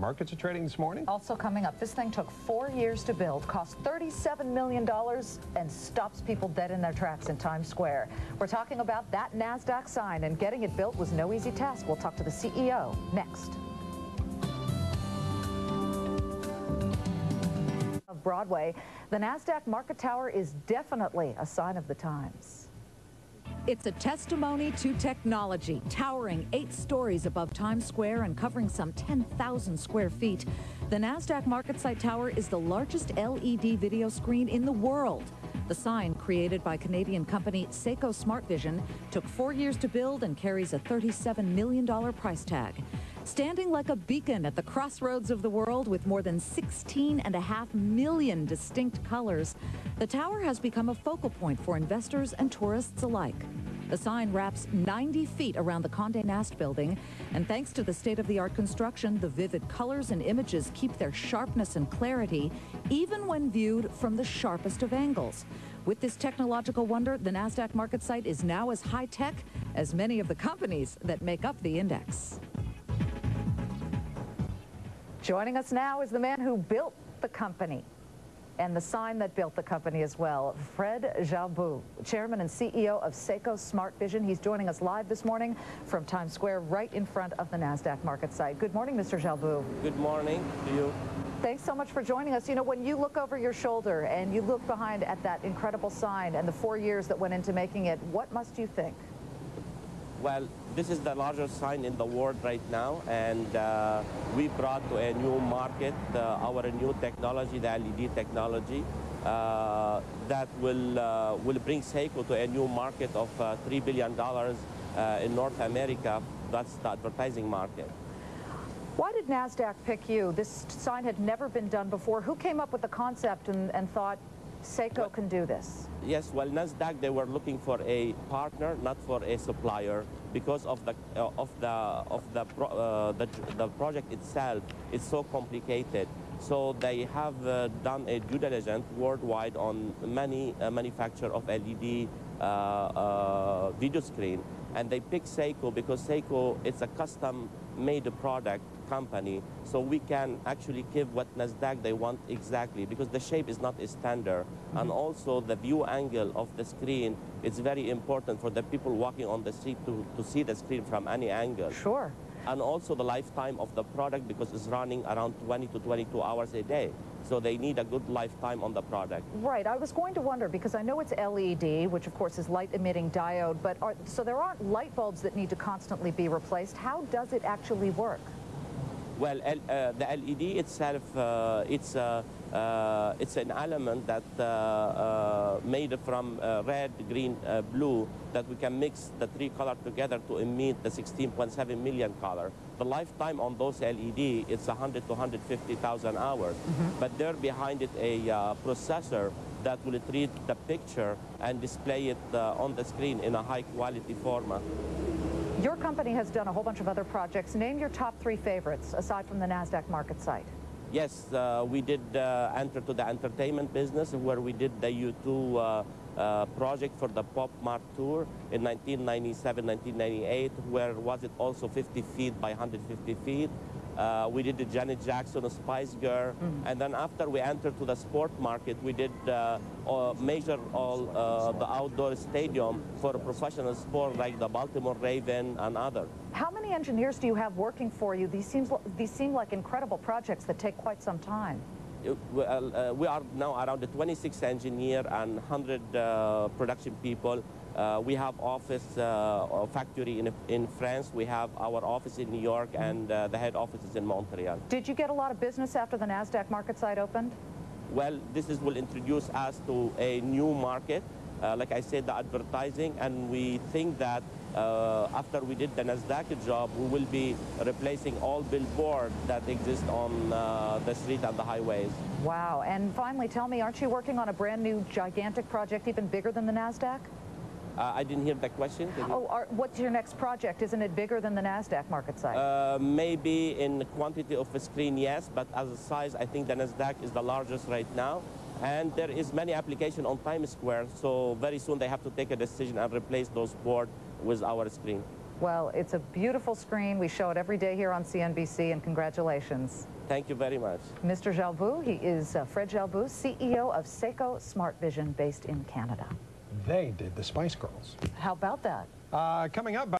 markets are trading this morning. Also coming up, this thing took 4 years to build, cost $37 million, and stops people dead in their tracks in Times Square. We're talking about that Nasdaq sign, and getting it built was no easy task. We'll talk to the CEO next. Of Broadway, the Nasdaq Market Tower is definitely a sign of the times. It's a testimony to technology, towering 8 stories above Times Square and covering some 10,000 square feet. The Nasdaq MarketSite Tower is the largest LED video screen in the world. The sign, created by Canadian company Saco Smartvision, took 4 years to build and carries a $37 million price tag. Standing like a beacon at the crossroads of the world with more than 16.5 million distinct colors, the tower has become a focal point for investors and tourists alike. The sign wraps 90 feet around the Condé Nast building, and thanks to the state-of-the-art construction, the vivid colors and images keep their sharpness and clarity, even when viewed from the sharpest of angles. With this technological wonder, the Nasdaq MarketSite is now as high-tech as many of the companies that make up the index. Joining us now is the man who built the company and the sign that built the company as well, Fred Jalbout, Chairman and CEO of Saco Smartvision. He's joining us live this morning from Times Square, right in front of the Nasdaq MarketSite. Good morning, Mr. Jalbout. Good morning to you. Thanks so much for joining us. You know, when you look over your shoulder and you look behind at that incredible sign and the 4 years that went into making it, what must you think? Well, this is the largest sign in the world right now, and we brought to a new market our new technology, the LED technology, that will bring Saco to a new market of $3 billion in North America. That's the advertising market. Why did Nasdaq pick you? This sign had never been done before. Who came up with the concept and thought Saco can do this? Yes, well, Nasdaq, they were looking for a partner, not for a supplier, because of the project itself. It's so complicated. So they have done a due diligence worldwide on many manufacturers of LED video screen, and they picked Saco because Saco is a custom-made product company, so we can actually give what Nasdaq they want exactly, because the shape is not a standard, and also the view angle of the screen is very important for the people walking on the street to see the screen from any angle. Sure. And also the lifetime of the product, because it's running around 20 to 22 hours a day. So they need a good lifetime on the product. Right. I was going to wonder, because I know it's LED, which of course is light-emitting diode, but so there aren't light bulbs that need to constantly be replaced. How does it actually work? Well, the LED itself, it's an element that made from red, green, blue, that we can mix the 3 colors together to emit the 16.7 million color. The lifetime on those LED, it's 100 to 150,000 hours. But there behind it a processor that will treat the picture and display it on the screen in a high-quality format. Your company has done a whole bunch of other projects. Name your top 3 favorites, aside from the Nasdaq MarketSite. Yes, we did enter to the entertainment business, where we did the U2 project for the Pop Mart Tour in 1997, 1998, where was it also 50 feet by 150 feet. We did the Janet Jackson, Spice Girl, and then after we entered to the sport market, we did measure all the outdoor stadium for a professional sport like the Baltimore Ravens and others. How many engineers do you have working for you? These seem like incredible projects that take quite some time. We are now around 26 engineers and 100 production people. We have office factory in France. We have our office in New York, and the head office is in Montreal. Did you get a lot of business after the Nasdaq MarketSite opened? Well, will introduce us to a new market. Like I said, the advertising, and we think that after we did the Nasdaq job, we will be replacing all billboards that exist on the street and the highways. Wow. And finally, tell me, aren't you working on a brand new gigantic project even bigger than the Nasdaq? I didn't hear the question. What's your next project? Isn't it bigger than the Nasdaq MarketSite? Maybe in quantity of a screen, yes, but as a size, I think the Nasdaq is the largest right now. And there is many applications on Times Square, so very soon they have to take a decision and replace those boards with our screen. Well, it's a beautiful screen. We show it every day here on CNBC, and congratulations. Thank you very much. Mr. Jalbout, he is Fred Jalbout, CEO of Saco Smartvision, based in Canada. They did the Spice Girls. How about that? Coming up.